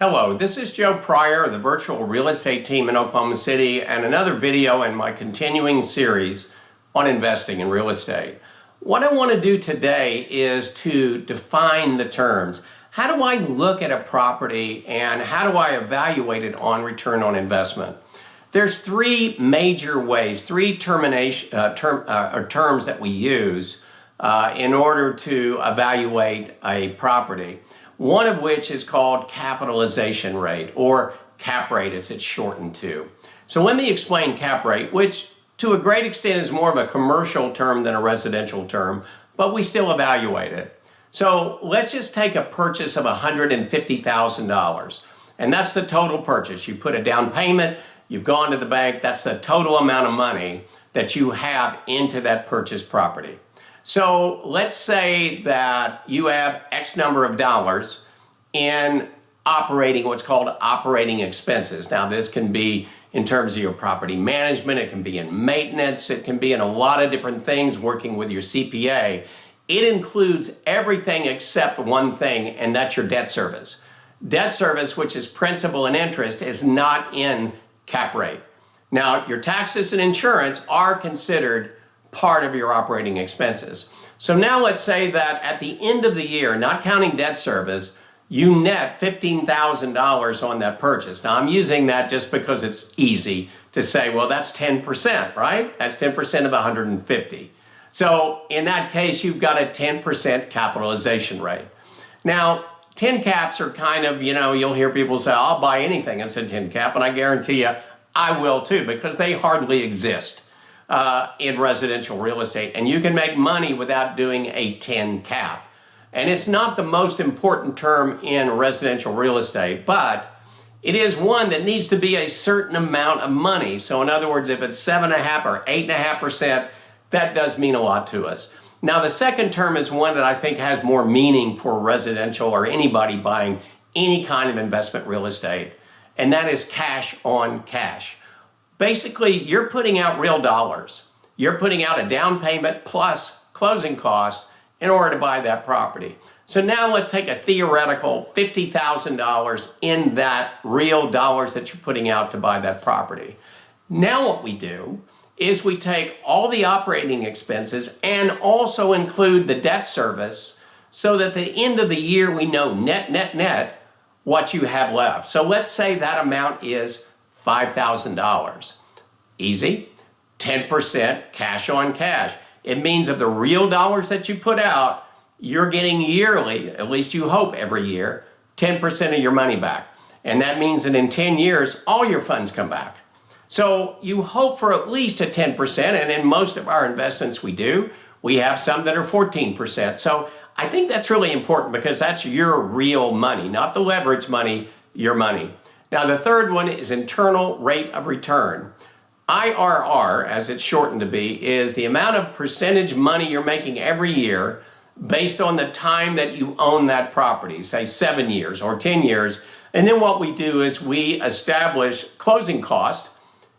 Hello, this is Joe Pryor of the virtual real estate team in Oklahoma City and another video in my continuing series on investing in real estate. What I want to do today is to define the terms. How do I look at a property and how do I evaluate it on return on investment? There's three major ways, terms that we use in order to evaluate a property. One of which is called capitalization rate, or cap rate as it's shortened to. So let me explain cap rate, which to a great extent is more of a commercial term than a residential term, but we still evaluate it. So let's just take a purchase of $150,000, and that's the total purchase. You put a down payment, you've gone to the bank, that's the total amount of money that you have into that purchased property. So let's say that you have X number of dollars in what's called operating expenses. Now this can be in terms of your property management, it can be in maintenance, it can be in a lot of different things working with your CPA. It includes everything except one thing, and that's your debt service. Debt service, which is principal and interest, is not in cap rate. Now your taxes and insurance are considered part of your operating expenses. So now let's say that at the end of the year, not counting debt service, you net $15,000 on that purchase. Now I'm using that just because it's easy to say, well, that's 10%, right? That's 10% of 150. So in that case, you've got a 10% capitalization rate. Now, 10 caps are kind of, you'll hear people say, I'll buy anything that's a 10 cap, and I guarantee you, I will too, because they hardly exist in residential real estate, and you can make money without doing a 10 cap. And it's not the most important term in residential real estate, but it is one that needs to be a certain amount of money. So in other words, if it's 7.5 or 8.5%, that does mean a lot to us. Now the second term is one that I think has more meaning for residential or anybody buying any kind of investment real estate, and that is cash on cash. Basically, you're putting out real dollars. You're putting out a down payment plus closing costs in order to buy that property. So now let's take a theoretical $50,000 in that real dollars that you're putting out to buy that property. Now what we do is we take all the operating expenses and also include the debt service so that at the end of the year we know net what you have left. So let's say that amount is $5,000. Easy. 10% cash on cash. It means of the real dollars that you put out, you're getting yearly, at least you hope every year, 10% of your money back. And that means that in 10 years, all your funds come back. So you hope for at least a 10%, and in most of our investments we do. We have some that are 14%. So I think that's really important because that's your real money, not the leverage money, your money. Now the third one is internal rate of return. IRR, as it's shortened to be, is the amount of percentage money you're making every year based on the time that you own that property, say 7 years or 10 years. And then what we do is we establish closing cost,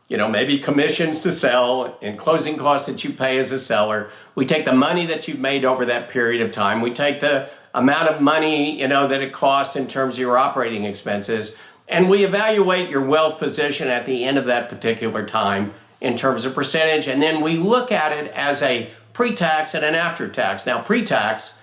maybe commissions to sell and closing costs that you pay as a seller. We take the money that you've made over that period of time. We take the amount of money, that it costs in terms of your operating expenses. And we evaluate your wealth position at the end of that particular time in terms of percentage. And then we look at it as a pre-tax and an after-tax. Now, pre-tax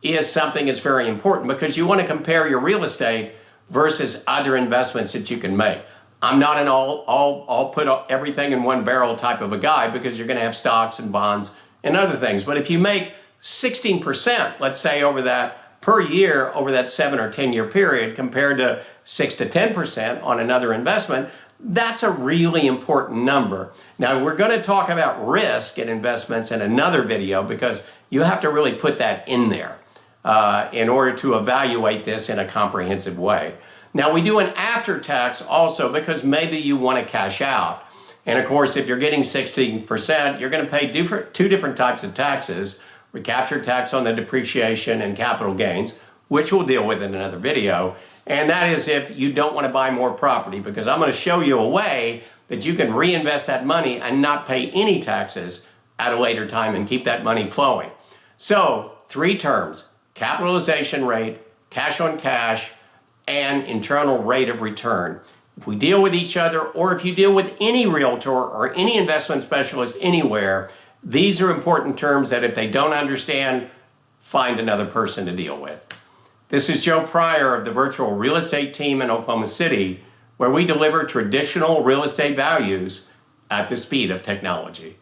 is something that's very important because you want to compare your real estate versus other investments that you can make. I'm not an I'll put everything in one barrel type of a guy because you're going to have stocks and bonds and other things. But if you make 16%, let's say over that per year over that 7 or 10 year period compared to 6 to 10% on another investment, that's a really important number. Now we're going to talk about risk in investments in another video because you have to really put that in there in order to evaluate this in a comprehensive way. Now we do an after-tax also because maybe you want to cash out. And of course, if you're getting 16%, you're going to pay two different types of taxes. Recapture tax on the depreciation and capital gains, which we'll deal with in another video. And that is if you don't want to buy more property, because I'm going to show you a way that you can reinvest that money and not pay any taxes at a later time and keep that money flowing. So, three terms: capitalization rate, cash on cash, and internal rate of return. If we deal with each other, or if you deal with any realtor or any investment specialist anywhere, these are important terms that if they don't understand, find another person to deal with. This is Joe Pryor of the virtual real estate team in Oklahoma City, where we deliver traditional real estate values at the speed of technology.